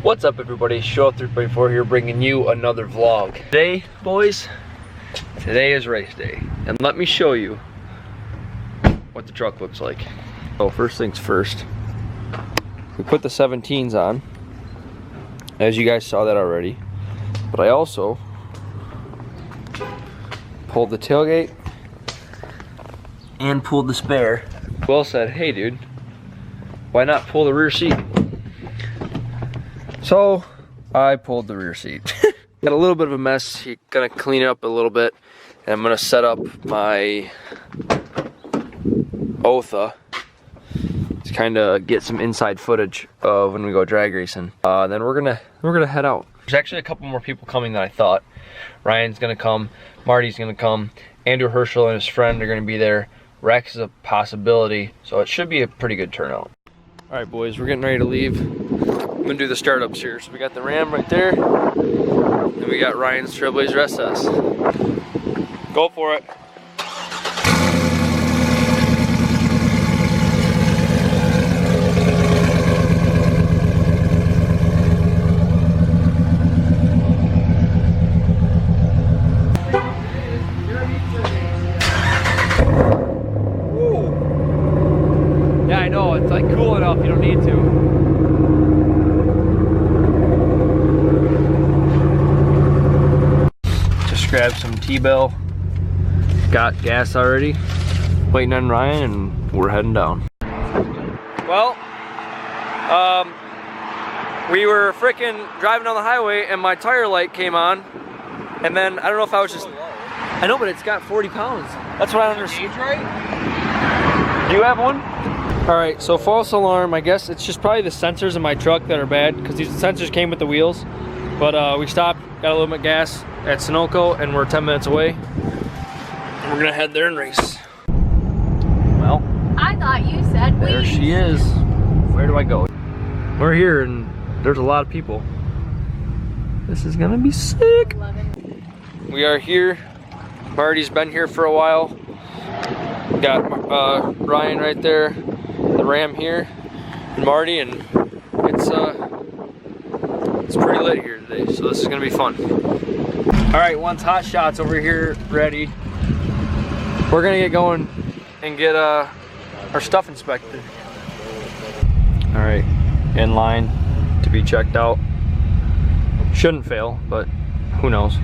What's up everybody, Show3.4 here bringing you another vlog. Today, boys, today is race day. And let me show you what the truck looks like. So first things first, we put the 17s on, as you guys saw that already. But I also pulled the tailgate and pulled the spare. Will said, hey dude, why not pull the rear seat? So I pulled the rear seat. Got a little bit of a mess. You're gonna clean it up a little bit, and I'm gonna set up my Otha to kind of get some inside footage of when we go drag racing. Then we're gonna head out. There's actually a couple more people coming than I thought. Ryan's gonna come, Marty's gonna come, Andrew Herschel and his friend are gonna be there. Rex is a possibility, so it should be a pretty good turnout. All right, boys, we're getting ready to leave. I'm gonna do the startups here. So we got the Ram right there, and we got Ryan's Trailblazer SS. Go for it. Woo. Yeah, I know, it's like cool enough, you don't need to. Grab some T-Bell, got gas already, waiting on Ryan, and we're heading down. Well, we were freaking driving down the highway and my tire light came on, and then I don't know if I was just, I know, but it's got 40 pounds. That's what I understand. Right? Do you have one? All right, so false alarm. I guess it's just probably the sensors in my truck that are bad, because these sensors came with the wheels. But we stopped, got a little bit of gas at Sunoco, and we're 10 minutes away. And we're gonna head there and race. Well, I thought you said there weeds. She is. Where do I go? We're here and there's a lot of people. This is gonna be sick. We are here. Marty's been here for a while. Got Ryan right there, the Ram here, and Marty, and it's pretty lit here today, so this is gonna be fun. All right, once Hot Shots over here ready, we're gonna get going and get our stuff inspected. All right, in line to be checked out. Shouldn't fail, but who knows.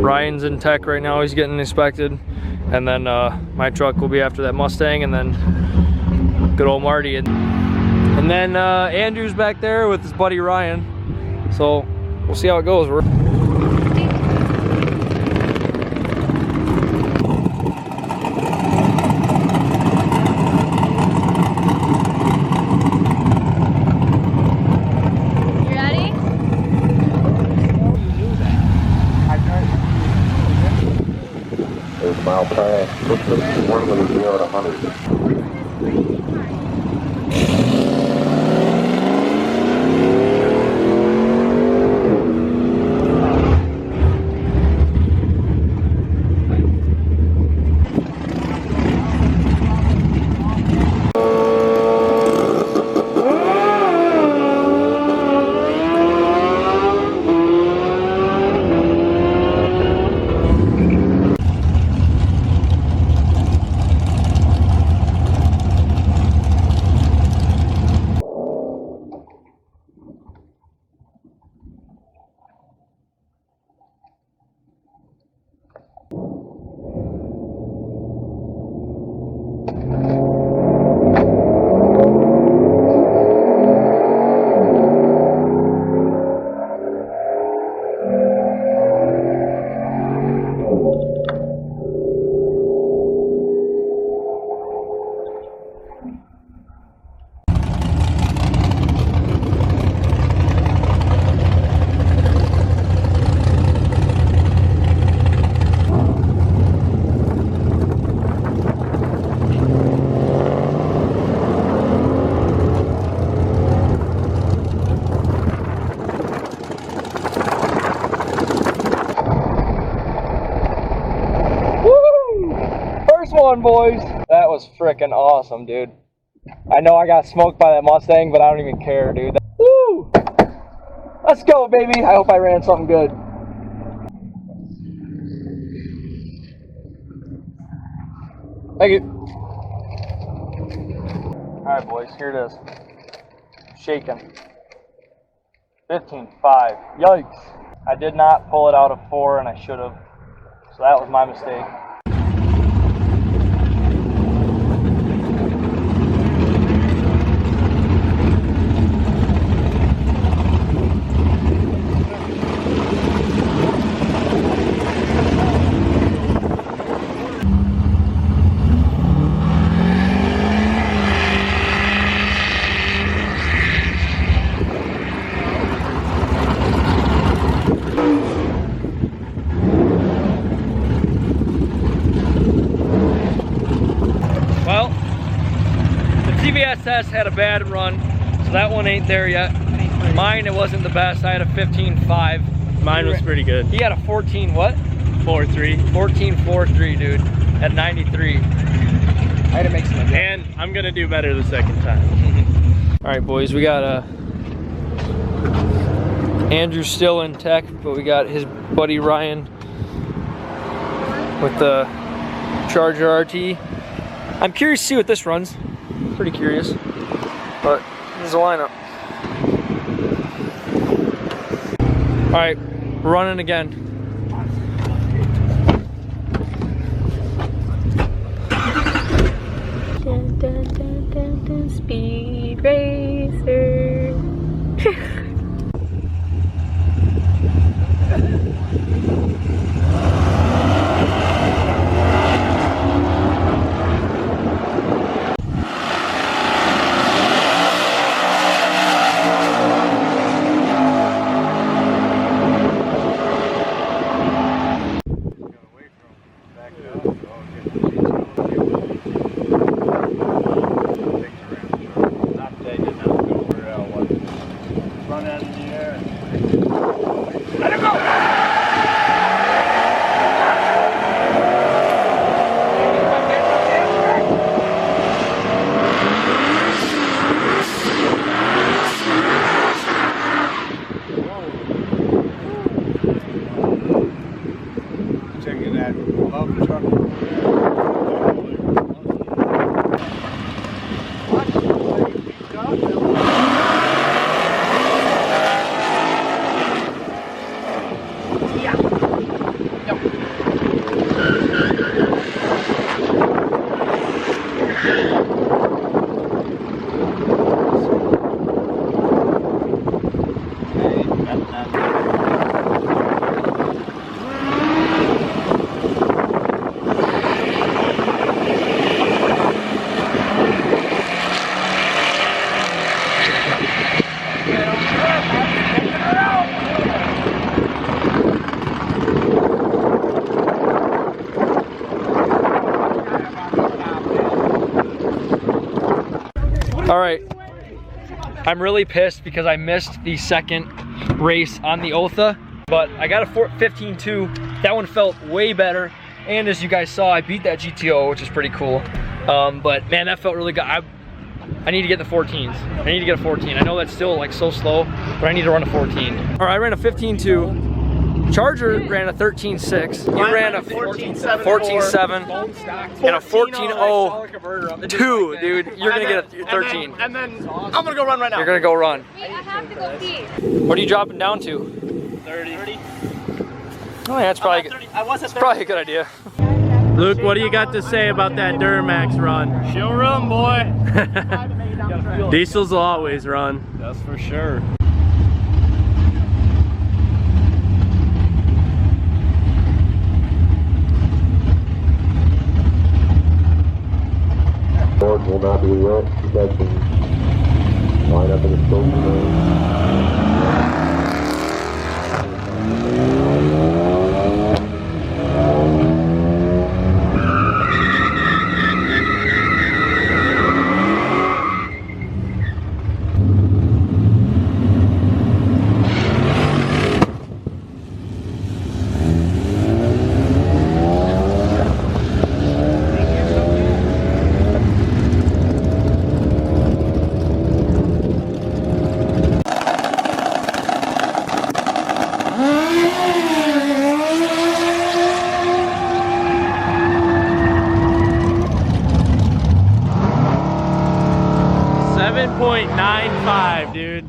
Ryan's in tech right now, he's getting inspected. And then my truck will be after that Mustang, and then good old Marty. And then Andrew's back there with his buddy Ryan. So we'll see how it goes. You ready? There's a mile per hour. One with a 0 to 100. one, boys. That was freaking awesome, dude. I know I got smoked by that Mustang, but I don't even care, dude. Woo! Let's go, baby. I hope I ran something good. Thank you. Alright, boys, here it is. Shaking. 15.5. Yikes. I did not pull it out of 4, and I should have. So that was my mistake. TVSS had a bad run, so that one ain't there yet. Mine, it wasn't the best. I had a 15.5. Mine was pretty good. He had a 14 what? 4.3. 14.43, dude, at 93. I had to make some adjustments. And I'm gonna do better the second time. All right, boys, we got Andrew still in tech, but we got his buddy Ryan with the Charger RT. I'm curious to see what this runs. Pretty curious, but here's the lineup. All right, we're running again. Dun, dun, dun, dun, dun, speed racer. All right, I'm really pissed because I missed the second race on the Otha, but I got a 15.2. That one felt way better, and as you guys saw, I beat that GTO, which is pretty cool. But man, that felt really good. I need to get the 14s. I need to get a 14. I know that's still like so slow, but I need to run a 14. All right, I ran a 15.2. Charger ran a 13.6. You ran a 14.7 and a 14.02, dude. You're gonna get a 13. And then I'm gonna go run right now. You're gonna go run. Wait, I have to go pee. What are you dropping down to? 30. Oh yeah, that's probably a good idea. Luke, what do you got to say about that Duramax run? She'll run, boy. Diesels will always run. That's for sure. Board will not be wet. You guys can line up in the scope 1.95, dude.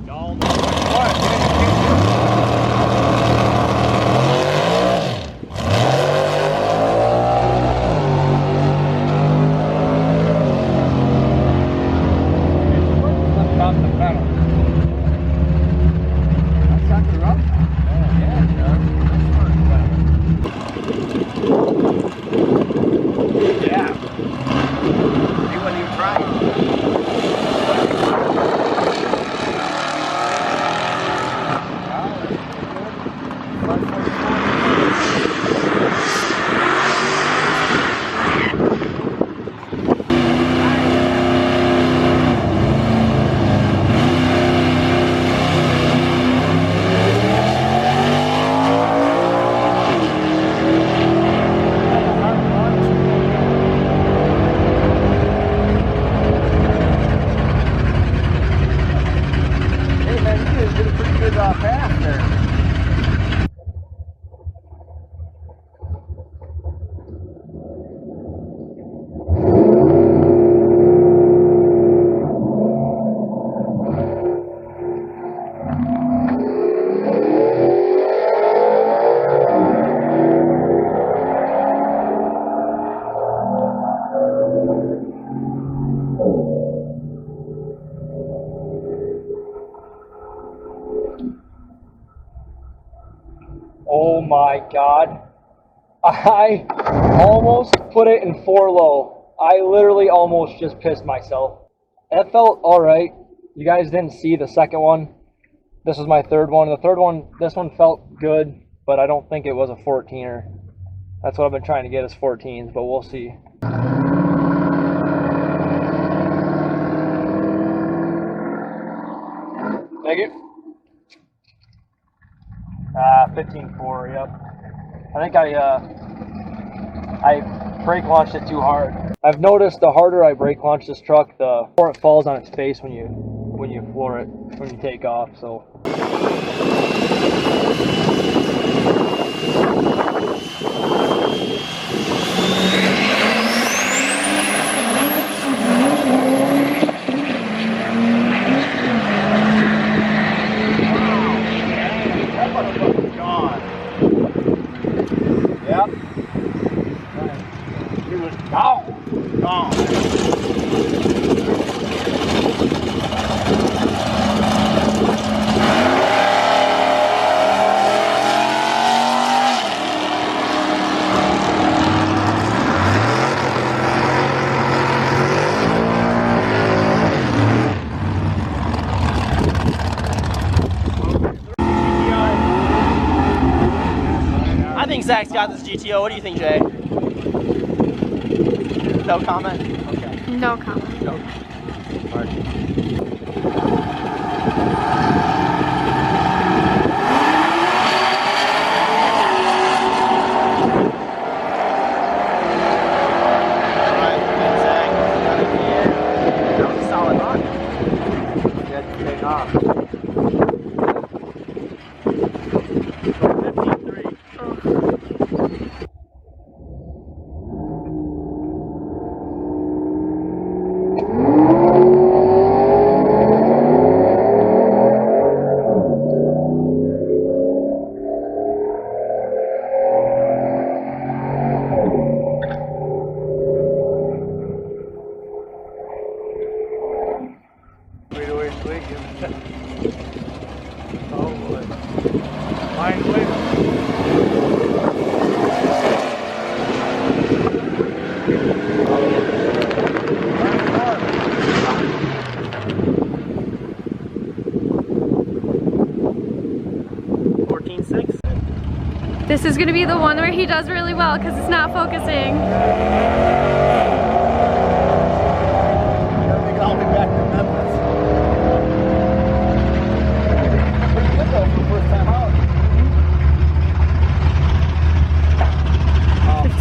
Oh my God. I almost put it in 4 low. I literally almost just pissed myself. That felt alright. You guys didn't see the second one. This was my third one. The third one, this one felt good, but I don't think it was a 14er. That's what I've been trying to get is 14s, but we'll see. Thank you. 15.4, yep. I think I brake launched it too hard. I've noticed the harder I brake launch this truck, the more it falls on its face when you floor it, when you take off, so. Yep. It was gone. I think Zach's got this GTO. What do you think, Jay? No comment? Okay. No comment. No. Solid on. Get the thing off. 53. Oh boy. Mind wait. This is gonna be the one where he does really well because it's not focusing. I'll be back to Memphis.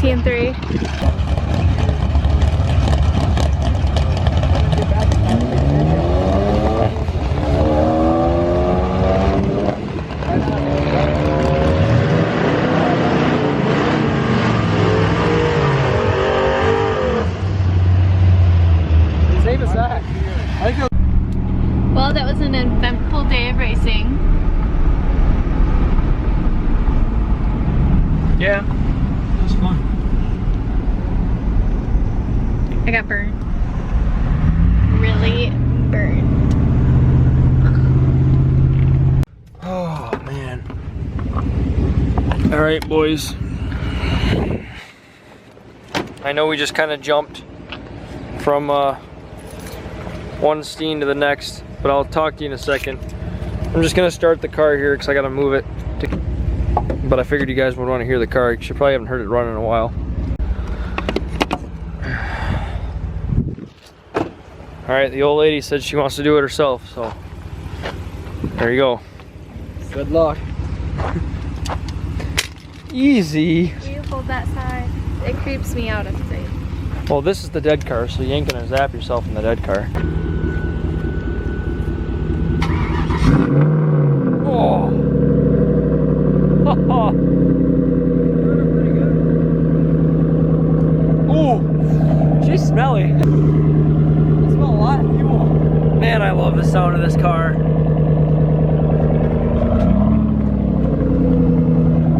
15.3. Well, that was an eventful day of racing. Yeah. It was fun. I got burned. Really burned. Oh, man. All right, boys. I know we just kind of jumped from one scene to the next, but I'll talk to you in a second. I'm just gonna start the car here because I gotta move it. But I figured you guys would want to hear the car. You probably haven't heard it run in a while. All right, the old lady said she wants to do it herself, so there you go. Good luck. Easy. You hold that side. It creeps me out, I'm saying. Well, this is the dead car, so you ain't gonna zap yourself in the dead car. Oh. Ooh, she's smelly. I smell a lot of fuel. Man, I love the sound of this car.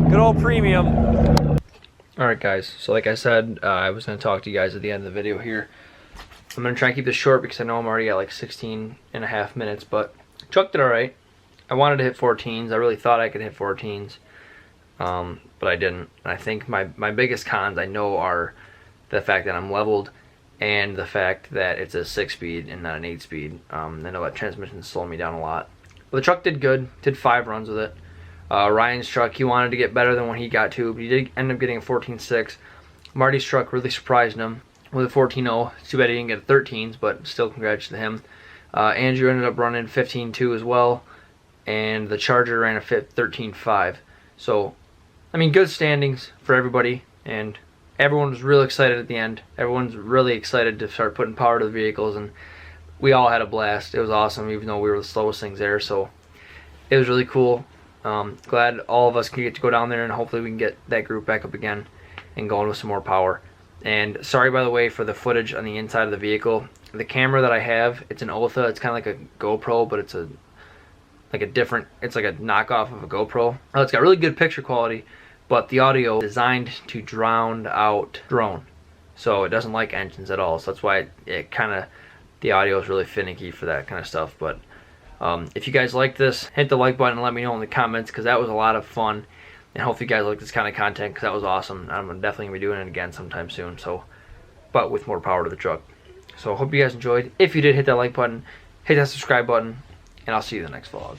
Good old premium. Alright guys, so like I said, I was going to talk to you guys at the end of the video here. I'm going to try and keep this short because I know I'm already at like 16 and a half minutes, but truck did alright. I wanted to hit 14s. I really thought I could hit 14s, but I didn't. And I think my biggest cons I know are the fact that I'm leveled and the fact that it's a 6-speed and not an 8-speed. I know that transmission's slowing me down a lot. But the truck did good, did 5 runs with it. Ryan's truck, he wanted to get better than what he got to, but he did end up getting a 14.6. Marty's truck really surprised him with a 14.0. It's too bad he didn't get 13s, but still congrats to him. Andrew ended up running 15.2 as well, and the Charger ran a 13.5. So, I mean, good standings for everybody, and everyone was real excited at the end. Everyone's really excited to start putting power to the vehicles, and we all had a blast. It was awesome, even though we were the slowest things there, so it was really cool. Glad all of us can get to go down there, and hopefully we can get that group back up again and going with some more power. And sorry, by the way, for the footage on the inside of the vehicle. The camera that I have, it's an Otha. It's kind of like a GoPro, but it's like a knockoff of a GoPro. Oh, it's got really good picture quality, but the audio is designed to drown out drone, so it doesn't like engines at all. So that's why the audio is really finicky for that kind of stuff. But if you guys like this, hit the like button and let me know in the comments, because that was a lot of fun, and hopefully you guys like this kind of content, because that was awesome. I'm definitely gonna be doing it again sometime soon, so, but with more power to the truck. So I hope you guys enjoyed. If you did, hit that like button, hit that subscribe button, and I'll see you in the next vlog.